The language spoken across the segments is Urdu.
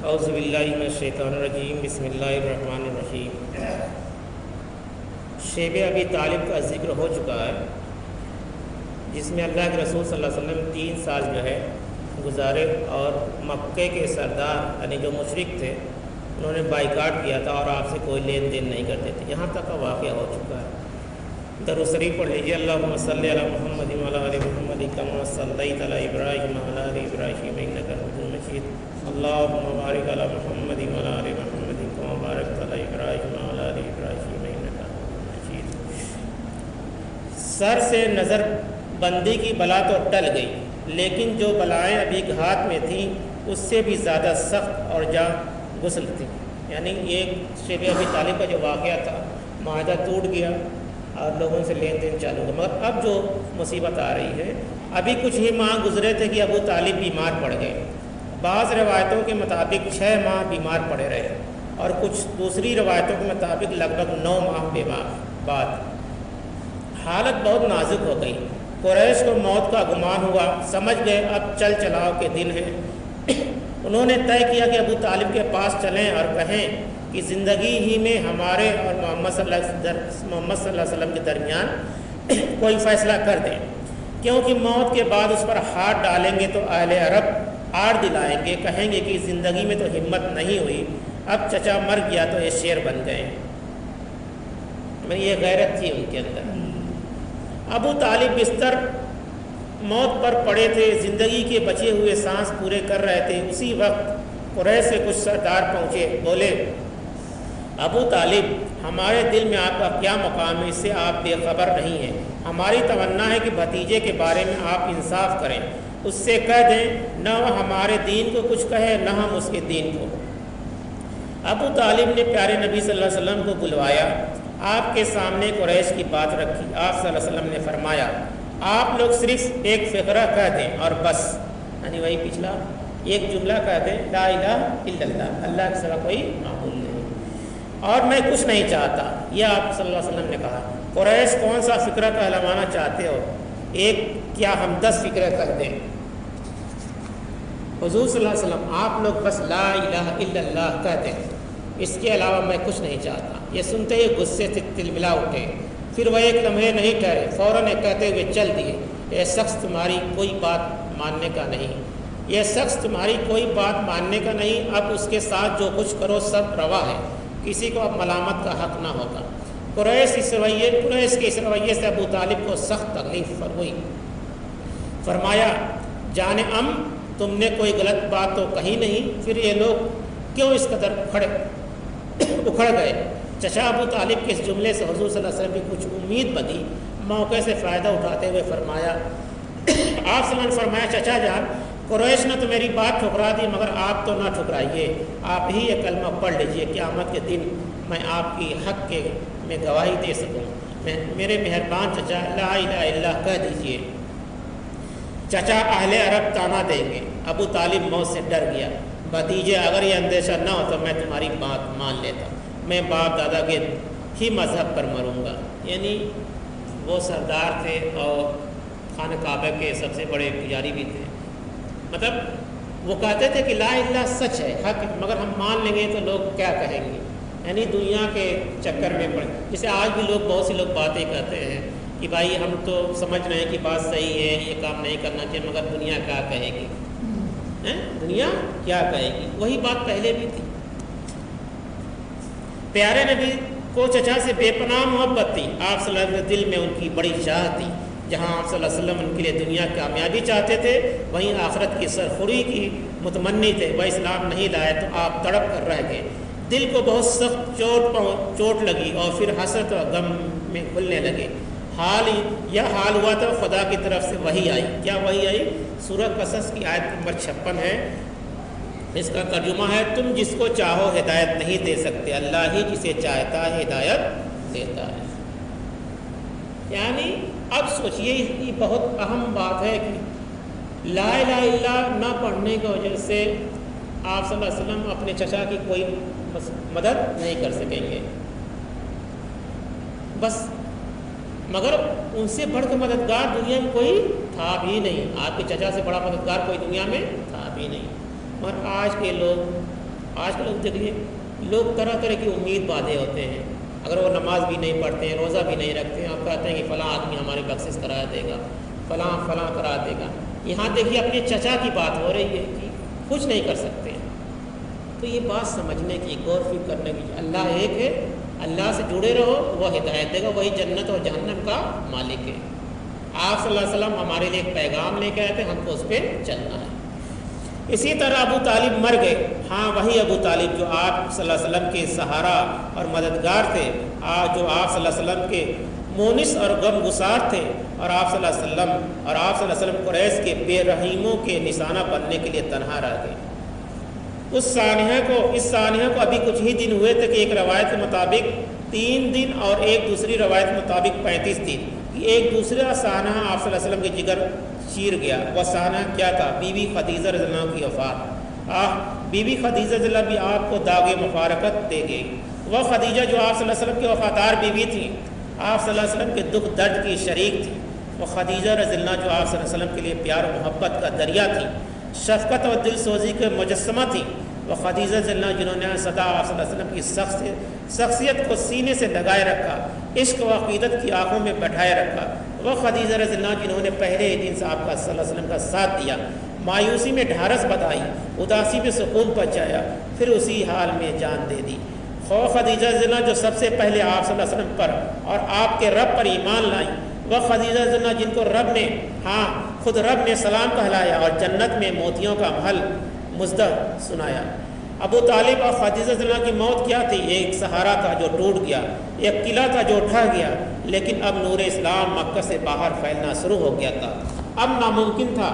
اعوذ باللہ من الشیطان الرجیم، بسم اللہ الرحمن الرحیم۔ شیب ابی طالب کا ذکر ہو چکا ہے، جس میں اللہ کے رسول صلی اللہ علیہ وسلم 3 سال جو ہے گزارے، اور مکے کے سردار یعنی جو مشرک تھے انہوں نے بائیکاٹ کیا تھا اور آپ سے کوئی لین دین نہیں کرتے تھے، یہاں تک کا واقعہ ہو چکا ہے۔ درود شریف پڑھ لیجیے، اللہم صلی علی محمد وعلی آل محمد کما صلیت علی ابراہیم وعلی آل ابراہیم انک حمید مجید، اللہم بارک علی محمد وعلی آل محمد کما بارکت علی ابراہیم وعلی آل ابراہیم انک حمید مجید۔ سر سے نظر بندی کی بلا تو ٹل گئی، لیکن جو بلائیں ابھی گھات میں تھیں اس سے بھی زیادہ سخت اور جاں غسل تھی۔ یعنی یہ شیب ابی طالب کا جو واقعہ تھا، معاہدہ ٹوٹ گیا اور لوگوں سے لین دین چالو ہوا، مگر اب جو مصیبت آ رہی ہے، ابھی کچھ ہی ماہ گزرے تھے کہ ابو طالب بیمار پڑ گئے۔ بعض روایتوں کے مطابق 6 ماہ بیمار پڑے رہے، اور کچھ دوسری روایتوں کے مطابق لگ بھگ 9 ماہ بعد حالت بہت نازک ہو گئی۔ قریش کو موت کا گمان ہوا، سمجھ گئے اب چل چلاؤ کے دن ہیں۔ انہوں نے طے کیا کہ ابو طالب کے پاس چلیں اور کہیں کہ زندگی ہی میں ہمارے اور محمد صلی اللہ علیہ وسلم کے درمیان کوئی فیصلہ کر دیں، کیونکہ موت کے بعد اس پر ہاتھ ڈالیں گے تو اہل عرب آڑ دلائیں گے، کہیں گے کہ زندگی میں تو ہمت نہیں ہوئی، اب چچا مر گیا تو یہ شیر بن گئے۔ یہ غیرت تھی ان کے اندر۔ ابو طالب بستر موت پر پڑے تھے، زندگی کے بچے ہوئے سانس پورے کر رہے تھے۔ اسی وقت قریش سے کچھ سردار پہنچے، بولے ابو طالب، ہمارے دل میں آپ کا کیا مقام ہے، اس سے آپ بے خبر نہیں ہیں۔ ہماری تمنا ہے کہ بھتیجے کے بارے میں آپ انصاف کریں، اس سے کہہ دیں نہ وہ ہمارے دین کو کچھ کہے نہ ہم اس کے دین کو۔ ابو طالب نے پیارے نبی صلی اللہ علیہ وسلم کو بلوایا، آپ کے سامنے قریش کی بات رکھی۔ آپ صلی اللہ علیہ وسلم نے فرمایا آپ لوگ صرف ایک فقرہ کہہ دیں اور بس، یعنی وہی پچھلا ایک جملہ کہہ دیں، لا الہ الا اللہ، اللہ کے سوا کوئی معبود نہیں اور میں کچھ نہیں چاہتا۔ یہ آپ صلی اللہ علیہ وسلم نے کہا۔ قریش کون سا فقرہ کہلوانا چاہتے ہو؟ ایک کیا ہم 10 فقرہ کہہ دیں؟ حضور صلی اللہ علیہ وسلم آپ لوگ بس لا الہ الا اللہ کہہ دیں، اس کے علاوہ میں کچھ نہیں چاہتا۔ یہ سنتے ہی غصے سے تلملا اٹھے، پھر وہ ایک لمحے نہیں ٹھہرے، فوراً کہتے ہوئے چل دیے، یہ شخص تمہاری کوئی بات ماننے کا نہیں، یہ شخص تمہاری کوئی بات ماننے کا نہیں، اب اس کے ساتھ جو کچھ کرو سب روا ہے، کسی کو اب ملامت کا حق نہ ہوگا۔ قریش کے اس رویے سے ابو طالب کو سخت تکلیف ہوئی۔ فرمایا جان تم نے کوئی غلط بات تو کہی نہیں، پھر یہ لوگ کیوں اس قدر اکھڑ گئے؟ چچا ابو طالب کے اس جملے سے حضور صلی اللہ علیہ وسلم کی کچھ امید بدی، موقع سے فائدہ اٹھاتے ہوئے فرمایا آپ صلی اللہ علیہ وسلم نے فرمایا چچا جان، قریش نے تو میری بات ٹھکرا دی، مگر آپ تو نہ ٹھکرائیے، آپ ہی یہ کلمہ پڑھ لیجئے، قیامت کے دن میں آپ کی حق کے میں گواہی دے سکوں۔ میرے مہربان چچا لا الہ الا اللہ کہہ دیجئے، چچا اہل عرب تانا دیں گے۔ ابو طالب موت سے ڈر گیا، بھتیجے اگر یہ اندیشہ نہ ہو تو میں تمہاری بات مان لیتا، میں باپ دادا کے ہی مذہب پر مروں گا۔ یعنی وہ سردار تھے اور خانہ کعبہ کے سب سے بڑے پجاری بھی تھے، مطلب وہ کہتے تھے کہ لا الہ سچ ہے، حق، مگر ہم مان لیں گے تو لوگ کیا کہیں گے، یعنی دنیا کے چکر میں پڑے۔ جیسے آج بھی لوگ بہت سے لوگ باتیں کہتے ہیں کہ بھائی ہم تو سمجھ رہے ہیں کہ بات صحیح ہے، یہ کام نہیں کرنا چاہیے، مگر دنیا کیا کہے گی، دنیا کیا کہے گی۔ وہی بات پہلے بھی تھی۔ پیارے نبی کو چچا سے بے پناہ محبت تھی، آپ صلی اللہ علیہ وسلم کے دل میں ان کی بڑی چاہ تھی۔ جہاں آپ صلی اللہ علیہ وسلم ان کے لیے دنیا کی کامیابی چاہتے تھے، وہیں آخرت کی سرخوری کی متمنی تھے۔ وہ اسلام نہیں لائے تو آپ تڑپ کر رہ گئے، دل کو بہت سخت چوٹ لگی اور پھر حسرت اور غم میں کھلنے لگے۔ حال ہوا تو خدا کی طرف سے وحی آئی۔ کیا وحی آئی؟ سورہ قصص کی آیت نمبر 56 ہے، اس کا ترجمہ ہے تم جس کو چاہو ہدایت نہیں دے سکتے، اللہ ہی جسے چاہتا ہے ہدایت دیتا ہے۔ یعنی اب سوچئے یہ بہت اہم بات ہے کہ لا الہ الا اللہ نہ پڑھنے کی وجہ سے آپ صلی اللہ علیہ وسلم اپنے چچا کی کوئی مدد نہیں کر سکیں گے، بس مگر ان سے بڑھ کے مددگار دنیا میں کوئی تھا بھی نہیں۔ آپ کے چچا سے بڑا مددگار کوئی دنیا میں تھا بھی نہیں۔ اور آج کے لوگ آج کل لوگ دیکھیے، لوگ طرح طرح کی امید باندھے ہوتے ہیں، اگر وہ نماز بھی نہیں پڑھتے ہیں، روزہ بھی نہیں رکھتے ہیں، آپ کہتے ہیں کہ فلاں آدمی ہماری بخشش کرا دے گا، فلاں فلاں کرا دے گا۔ یہاں دیکھیے اپنے چچا کی بات ہو رہی ہے کہ کچھ نہیں کر سکتے۔ تو یہ بات سمجھنے کی، غور فکر کرنے کی، اللہ ایک ہے، اللہ سے جڑے رہو، وہ ہدایت دے گا، وہی جنت اور جہنم کا مالک ہے۔ آپ صلی اللہ علیہ وسلم ہمارے لیے ایک پیغام لے کے آئے تھے، ہم کو اس پہ چلنا ہے۔ اسی طرح ابو طالب مر گئے، ہاں وہی ابو طالب جو آپ صلی اللہ علیہ وسلم کے سہارا اور مددگار تھے، جو آپ صلی اللہ علیہ وسلم کے مونس اور غم گسار تھے، اور آپ صلی اللہ علیہ وسلم قریش کے بے رحیموں کے نشانہ بننے کے لیے تنہا رہ گئے۔ اس سانحہ کو ابھی کچھ ہی دن ہوئے تھے کہ ایک روایت کے مطابق 3 دن اور ایک دوسری روایت کے مطابق 35 دن، ایک دوسرا سانحہ آپ صلی اللہ علیہ وسلم کے جگر چیر گیا۔ وہ سانحہ کیا تھا؟ بی بی خدیجہ رضی اللہ عنہ کی وفات۔ بی بی خدیجہ رضی اللہ بھی آپ کو داغ مفارقت دے گئی۔ وہ خدیجہ جو آپ صلی اللہ علیہ وسلم کی وفادار بیوی تھی، آپ صلی اللہ علیہ وسلم کے دکھ درد کی شریک تھی۔ وہ خدیجہ رضی اللہ جو آپ صلی اللہ علیہ وسلم کے لیے پیار و محبت کا دریا تھی، شفقت اور دل سوزی کے مجسمہ تھی۔ وہ خدیجہ رضی اللہ جنہوں نے سدا آپ صلی اللہ علیہ وسلم کی شخصیت کو سینے سے لگائے رکھا، عشق و عقیدت کی آنکھوں میں بٹھائے رکھا۔ وہ خدیجہ رضی اللہ جنہوں نے پہلے ہی دن سے آپ کا صلی اللہ علیہ وسلم کا ساتھ دیا، مایوسی میں ڈھارس بتائی، اداسی میں سکون پہنچایا، پھر اسی حال میں جان دے دی۔ خدیجہ رضی اللہ جو سب سے پہلے آپ صلی اللہ علیہ وسلم پر اور آپ کے رب پر ایمان لائیں۔ وہ خدیجہ رضی اللہ جن کو رب نے، خود رب نے سلام کہلایا اور جنت میں موتیوں کا محل مزدہ سنایا۔ ابو طالب اور خدیجہ رضی اللہ کی موت کیا تھی؟ ایک سہارا تھا جو ٹوٹ گیا، ایک قلعہ تھا جو ڈھہ گیا، لیکن اب نور اسلام مکہ سے باہر پھیلنا شروع ہو گیا تھا۔ اب ناممکن تھا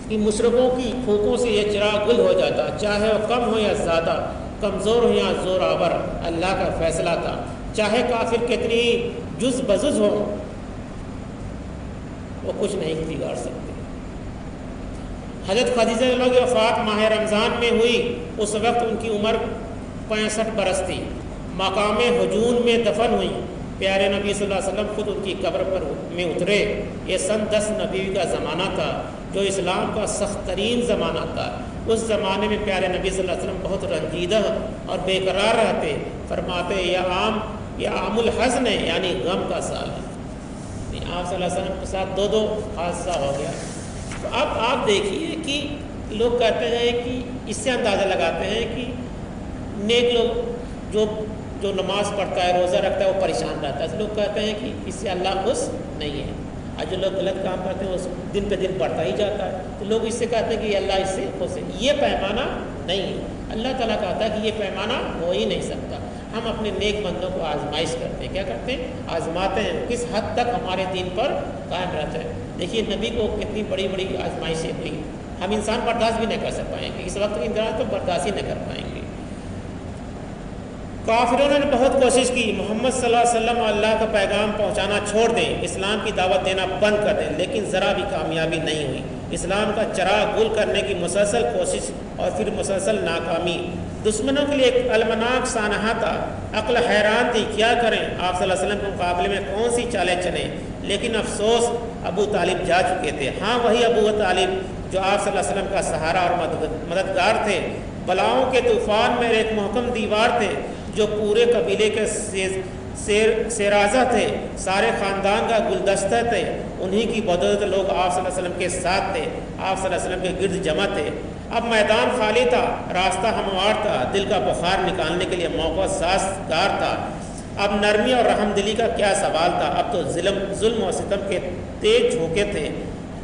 کہ مشرکوں کی پھونکوں سے یہ چراغ گل ہو جاتا، چاہے وہ کم ہو یا زیادہ، کمزور ہو یا زور آور، اللہ کا فیصلہ تھا۔ چاہے کافر کتنی جز بجز ہو، وہ کچھ نہیں بگاڑ سکتے۔ حضرت خدیجہ رضی اللہ کی وفات ماہ رمضان میں ہوئی، اس وقت ان کی عمر 65 برس تھی۔ مقام ہجون میں دفن ہوئی۔ پیارے نبی صلی اللہ علیہ وسلم خود ان کی قبر پر میں اترے۔ یہ سن 10 نبی کا زمانہ تھا، جو اسلام کا سخت ترین زمانہ تھا۔ اس زمانے میں پیارے نبی صلی اللہ علیہ وسلم بہت رنجیدہ اور بے قرار رہتے، فرماتے یہ عام الحزن ہے، یعنی غم کا سال ہے۔ آپ صلی اللہ علیہ وسلم کے ساتھ دو حادثہ ہو گیا۔ تو اب آپ دیکھیے کہ لوگ کہتے ہیں کہ اس سے اندازہ لگاتے ہیں کہ نیک لوگ جو نماز پڑھتا ہے، روزہ رکھتا ہے، وہ پریشان رہتا ہے۔ لوگ کہتے ہیں کہ اس سے اللہ خوش نہیں ہے، اور جو لوگ غلط کام کرتے ہیں وہ دن پہ دن بڑھتا ہی جاتا ہے، تو لوگ اس سے کہتے ہیں کہ اللہ اس سے خوش ہے۔ یہ پیمانہ نہیں ہے۔ اللہ تعالیٰ کہتا ہے کہ یہ پیمانہ ہو ہی نہیں سکتا۔ ہم اپنے نیک بندوں کو آزمائش کرتے ہیں، کیا کرتے ہیں؟ آزماتے ہیں کس حد تک ہمارے دین پر قائم رہتا ہے۔ دیکھیے نبی کو کتنی بڑی بڑی آزمائشیں ہوئی، ہم انسان برداشت بھی نہیں کر سک پائیں گے، اس وقت کی انسان تو برداشت ہی نہیں کر پائیں گے۔ کافروں نے بہت کوشش کی محمد صلی اللہ علیہ وسلم اللہ کا پیغام پہنچانا چھوڑ دیں، اسلام کی دعوت دینا بند کر دیں، لیکن ذرا بھی کامیابی نہیں ہوئی۔ اسلام کا چراغ گل کرنے کی مسلسل کوشش اور پھر مسلسل ناکامی۔ دشمنوں کے لیے ایک المناک سانحہ تھا، عقل حیران تھی کیا کریں، آپ صلی اللہ علیہ وسلم کے مقابلے میں کون سی چالیں چلیں، لیکن افسوس ابو طالب جا چکے تھے۔ ہاں وہی ابو طالب جو آپ صلی اللہ علیہ وسلم کا سہارا اور مددگار تھے، بلاؤں کے طوفان میں ایک محکم دیوار تھے، جو پورے قبیلے کے سیرازہ تھے، سارے خاندان کا گلدستہ تھے۔ انہی کی بدولت لوگ آپ صلی اللہ علیہ وسلم کے ساتھ تھے، آپ صلی اللہ علیہ وسلم کے گرد جمع تھے۔ اب میدان خالی تھا، راستہ ہموار تھا، دل کا بخار نکالنے کے لیے موقع سازگار تھا۔ اب نرمی اور رحم دلی کا کیا سوال تھا، اب تو ظلم و ستم کے تیز جھونکے تھے۔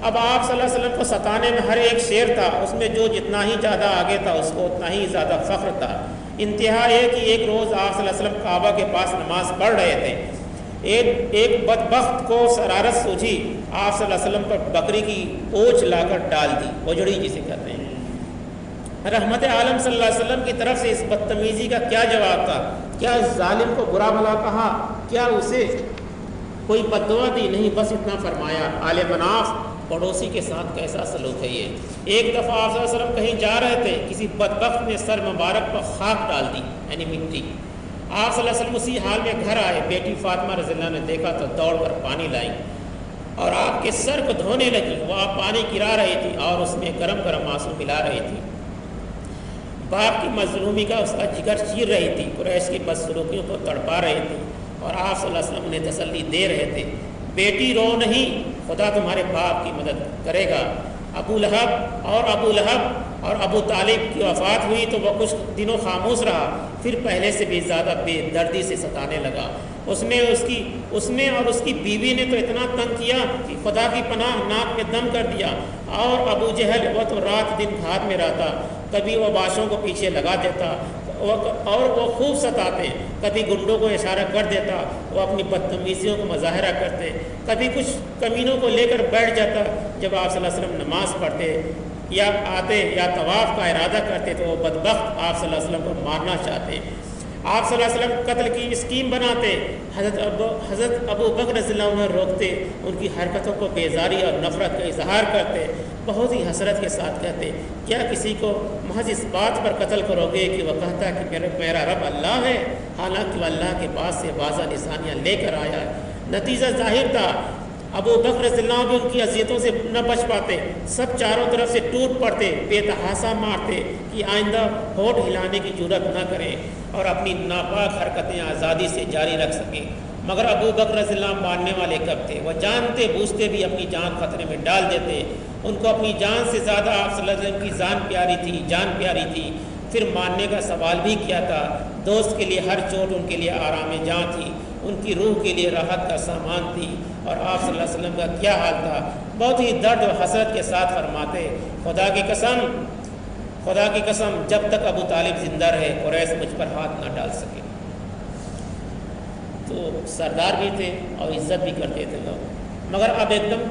اب آپ صلی اللہ علیہ وسلم کو ستانے میں ہر ایک شیر تھا، اس میں جو جتنا ہی زیادہ آگے تھا اس کو اتنا ہی زیادہ فخر تھا۔ انتہا یہ کہ ایک روز آپ صلی اللہ علیہ وسلم کعبہ کے پاس نماز پڑھ رہے تھے، ایک بدبخت کو شرارت سوجھی، آپ صلی اللہ علیہ وسلم پر بکری کی اونچ لا کر ڈال دی، وجڑی جسے کہتے ہیں۔ رحمت عالم صلی اللہ علیہ وسلم کی طرف سے اس بدتمیزی کا کیا جواب تھا؟ کیا اس ظالم کو برا بھلا کہا؟ کیا اسے کوئی بددعا دی؟ نہیں، بس اتنا فرمایا، آل مناف پڑوسی کے ساتھ کیسا سلوک ہے یہ۔ ایک دفعہ آپ صلی اللہ علیہ وسلم کہیں جا رہے تھے، کسی بدبخت نے سر مبارک پر خاک ڈال دی، یعنی مٹی۔ آپ صلی اللہ علیہ وسلم اسی حال میں گھر آئے، بیٹی فاطمہ رضی اللہ نے دیکھا تو دوڑ کر پانی لائی اور آپ کے سر کو دھونے لگی۔ وہ آپ پانی گرا رہی تھی اور اس میں گرم گرم آنسو ملا رہی تھی۔ باپ کی مظلومی کا اس کا جگر چیر رہی تھی، قریش کی بدسلوکیوں کو تڑپا رہی تھی، اور آپ صلی اللہ علیہ وسلم انہیں تسلی دے رہے تھے، بیٹی رو نہیں، خدا تمہارے باپ کی مدد کرے گا۔ ابو لہب اور ابو طالب کی وفات ہوئی تو وہ کچھ دنوں خاموش رہا، پھر پہلے سے بھی زیادہ بے دردی سے ستانے لگا۔ اس نے اور اس کی بیوی نے تو اتنا تنگ کیا کہ خدا کی پناہ ناک میں دم کر دیا۔ اور ابو جہل وہ تو رات دن گھات میں رہتا، کبھی وہ باشوں کو پیچھے لگا دیتا اور وہ خوب ستاتے، کبھی گنڈوں کو اشارہ کر دیتا، وہ اپنی بدتمیزیوں کو مظاہرہ کرتے، کبھی کچھ کمینوں کو لے کر بیٹھ جاتا۔ جب آپ صلی اللہ علیہ وسلم نماز پڑھتے یا آتے یا طواف کا ارادہ کرتے تو وہ بدبخت آپ صلی اللہ علیہ وسلم کو مارنا چاہتے، آپ صلی اللہ علیہ وسلم قتل کی اسکیم بناتے، حضرت ابو بکر رضی اللہ عنہ روکتے، ان کی حرکتوں کو بیزاری اور نفرت کا اظہار کرتے، بہت ہی حسرت کے ساتھ کہتے، کیا کسی کو محض اس بات پر قتل کرو گے کہ وہ کہتا ہے کہ میرا رب اللہ ہے، حالانکہ وہ اللہ کے پاس سے واضح نشانیاں لے کر آیا ہے۔ نتیجہ ظاہر تھا، ابو بکر رضی اللہ عنہ بھی ان کی اذیتوں سے نہ بچ پاتے، سب چاروں طرف سے ٹوٹ پڑتے، بے تحاشا مارتے کہ آئندہ ہونٹ ہلانے کی جرت نہ کریں اور اپنی ناپاک حرکتیں آزادی سے جاری رکھ سکیں۔ مگر ابو بکر رضی اللہ عنہ ماننے والے کب تھے؟ وہ جانتے بوجھتے بھی اپنی جان خطرے میں ڈال دیتے، ان کو اپنی جان سے زیادہ آپ صلی اللہ علیہ وسلم کی جان پیاری تھی، پھر ماننے کا سوال بھی کیا تھا۔ دوست کے لیے ہر چوٹ ان کے لیے آرام جاں تھی، ان کی روح کے لیے راحت کا سامان تھی، اور آپ صلی اللہ علیہ وسلم کا کیا حال تھا؟ بہت ہی درد و حسرت کے ساتھ فرماتے، خدا کی قسم جب تک ابو طالب زندہ رہے قریش مجھ پر ہاتھ نہ ڈال سکے۔ تو سردار بھی تھے اور عزت بھی کرتے تھے لوگ، مگر اب ایک دم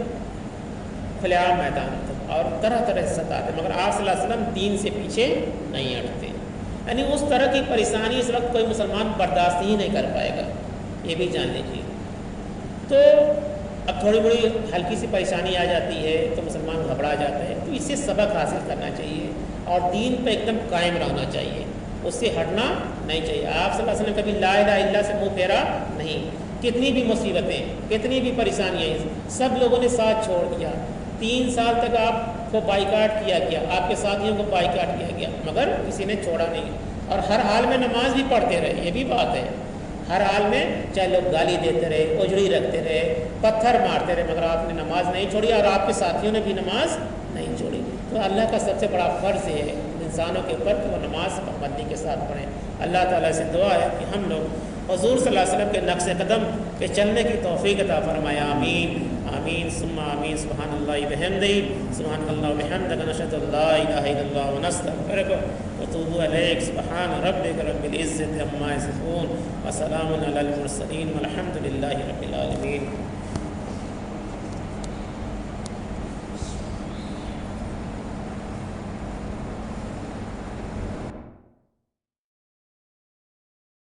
کھلے عام میدان تھا اور طرح طرح سے ستاتے، مگر آپ صلی اللہ علیہ وسلم دین سے پیچھے نہیں ہٹتے۔ یعنی اس طرح کی پریشانی اس وقت کوئی مسلمان برداشت ہی نہیں کر پائے گا، یہ بھی جان لیجیے۔ تو اب تھوڑی بڑی ہلکی سی پریشانی آ جاتی ہے تو مسلمان گھبرا جاتا ہے، تو اس سے سبق حاصل کرنا چاہیے اور دین پہ ایک دم قائم رہنا چاہیے، اس سے ہٹنا نہیں چاہیے۔ آپ صلی اللہ علیہ وسلم کبھی لا الہ الا اللہ سے منہ پھیرا نہیں، کتنی بھی مصیبتیں، کتنی بھی پریشانیاں، سب لوگوں نے ساتھ چھوڑ دیا۔ 3 سال تک آپ کو بائیکاٹ کیا گیا، آپ کے ساتھیوں کو بائیکاٹ کیا گیا، مگر کسی نے چھوڑا نہیں، اور ہر حال میں نماز بھی پڑھتے رہے۔ یہ بھی بات ہے، ہر حال میں چاہے لوگ گالی دیتے رہے، اجڑی رکھتے رہے، پتھر مارتے رہے، مگر آپ نے نماز نہیں چھوڑی، اور آپ کے ساتھیوں نے بھی نماز نہیں چھوڑی۔ تو اللہ کا سب سے بڑا فرض ہے انسانوں کے اوپر کہ وہ نماز پابندی کے ساتھ پڑھیں۔ اللہ تعالیٰ سے دعا ہے کہ ہم لوگ حضور صلی اللہ علیہ وسلم کے نقش قدم پہ چلنے کی توفیق عطا فرمائے، آمین آمین ثم آمین۔ سبحان اللہ بحمدہ، سبحان اللہ بحمدہ، نشہد ان لا الہ الا اللہ ونستغفرک ونتوب الیک۔ سبحان ربک رب العزۃ عما یصفون وسلام علی المرسلین والحمد للہ رب العالمین۔